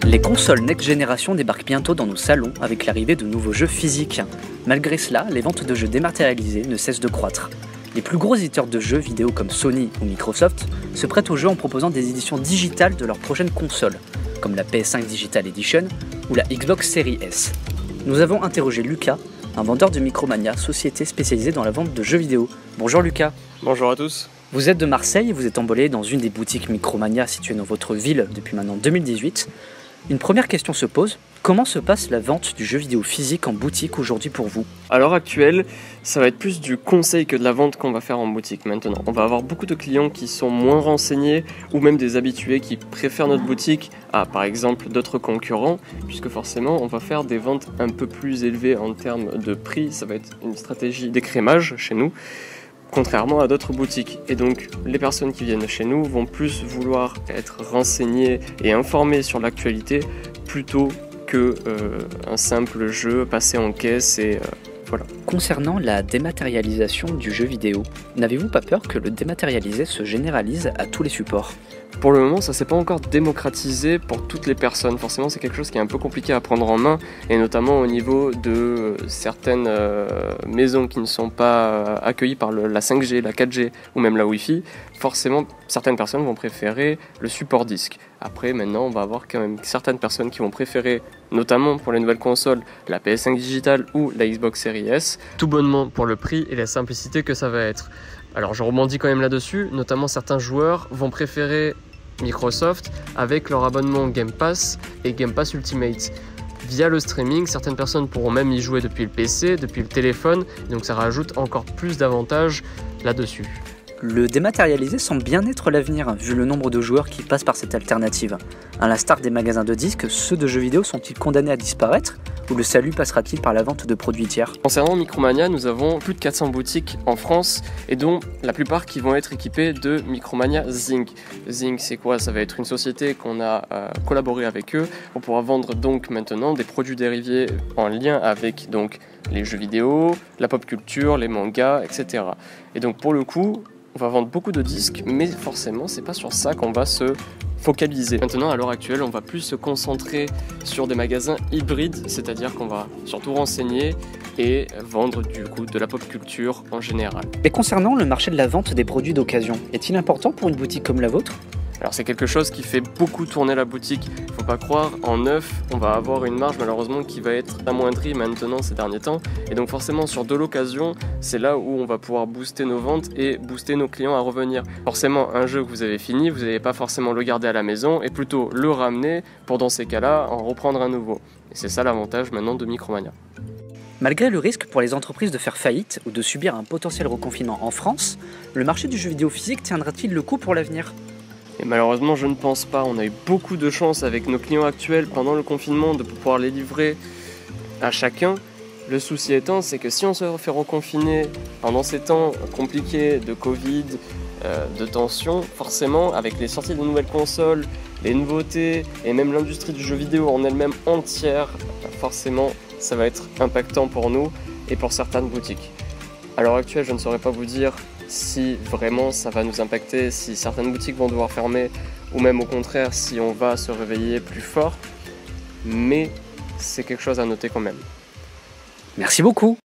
Les consoles Next Generation débarquent bientôt dans nos salons avec l'arrivée de nouveaux jeux physiques. Malgré cela, les ventes de jeux dématérialisés ne cessent de croître. Les plus gros éditeurs de jeux vidéo comme Sony ou Microsoft se prêtent au jeu en proposant des éditions digitales de leurs prochaines consoles, comme la PS5 Digital Edition ou la Xbox Series S. Nous avons interrogé Lucas, un vendeur de Micromania, société spécialisée dans la vente de jeux vidéo. Bonjour Lucas. Bonjour à tous. Vous êtes de Marseille et vous êtes emballé dans une des boutiques Micromania situées dans votre ville depuis maintenant 2018. Une première question se pose, comment se passe la vente du jeu vidéo physique en boutique aujourd'hui pour vous ? À l'heure actuelle, ça va être plus du conseil que de la vente qu'on va faire en boutique maintenant. On va avoir beaucoup de clients qui sont moins renseignés ou même des habitués qui préfèrent notre boutique à par exemple d'autres concurrents, puisque forcément on va faire des ventes un peu plus élevées en termes de prix. Ça va être une stratégie d'écrémage chez nous, contrairement à d'autres boutiques. Et donc les personnes qui viennent chez nous vont plus vouloir être renseignées et informées sur l'actualité plutôt que un simple jeu passé en caisse et voilà. Concernant la dématérialisation du jeu vidéo, n'avez-vous pas peur que le dématérialisé se généralise à tous les supports ? Pour le moment, ça s'est pas encore démocratisé pour toutes les personnes. Forcément, c'est quelque chose qui est un peu compliqué à prendre en main, et notamment au niveau de certaines maisons qui ne sont pas accueillies par la 5G, la 4G ou même la Wi-Fi. Forcément, certaines personnes vont préférer le support disque. Après, maintenant, on va avoir quand même certaines personnes qui vont préférer, notamment pour les nouvelles consoles, la PS5 Digital ou la Xbox Series S, tout bonnement pour le prix et la simplicité que ça va être. Alors je rebondis quand même là-dessus, notamment certains joueurs vont préférer Microsoft avec leur abonnement Game Pass et Game Pass Ultimate. Via le streaming, certaines personnes pourront même y jouer depuis le PC, depuis le téléphone, donc ça rajoute encore plus d'avantages là-dessus. Le dématérialisé semble bien être l'avenir, vu le nombre de joueurs qui passent par cette alternative. À l'instar des magasins de disques, ceux de jeux vidéo sont-ils condamnés à disparaître ? Ou le salut passera-t-il par la vente de produits tiers ? Concernant Micromania, nous avons plus de 400 boutiques en France et dont la plupart qui vont être équipées de Micromania Zing. Zing, c'est quoi ? Ça va être une société qu'on a collaboré avec eux. On pourra vendre donc maintenant des produits dérivés en lien avec donc les jeux vidéo, la pop culture, les mangas, etc. Et donc pour le coup, on va vendre beaucoup de disques, mais forcément, c'est pas sur ça qu'on va se focaliser. Maintenant, à l'heure actuelle, on va plus se concentrer sur des magasins hybrides, c'est-à-dire qu'on va surtout renseigner et vendre du coup de la pop culture en général. Et concernant le marché de la vente des produits d'occasion, est-il important pour une boutique comme la vôtre ? Alors c'est quelque chose qui fait beaucoup tourner la boutique. Faut pas croire, en neuf, on va avoir une marge malheureusement qui va être amoindrie maintenant ces derniers temps. Et donc forcément sur de l'occasion, c'est là où on va pouvoir booster nos ventes et booster nos clients à revenir. Forcément, un jeu que vous avez fini, vous n'allez pas forcément le garder à la maison et plutôt le ramener pour dans ces cas-là en reprendre un nouveau. Et c'est ça l'avantage maintenant de Micromania. Malgré le risque pour les entreprises de faire faillite ou de subir un potentiel reconfinement en France, le marché du jeu vidéo physique tiendra-t-il le coup pour l'avenir ? Et malheureusement, je ne pense pas. On a eu beaucoup de chance avec nos clients actuels pendant le confinement de pouvoir les livrer à chacun. Le souci étant, c'est que si on se fait reconfiner pendant ces temps compliqués de Covid, de tension, forcément, avec les sorties de nouvelles consoles, les nouveautés et même l'industrie du jeu vidéo en elle-même entière, forcément, ça va être impactant pour nous et pour certaines boutiques. À l'heure actuelle, je ne saurais pas vous dire si vraiment ça va nous impacter, si certaines boutiques vont devoir fermer ou même au contraire si on va se réveiller plus fort, mais c'est quelque chose à noter quand même. Merci beaucoup.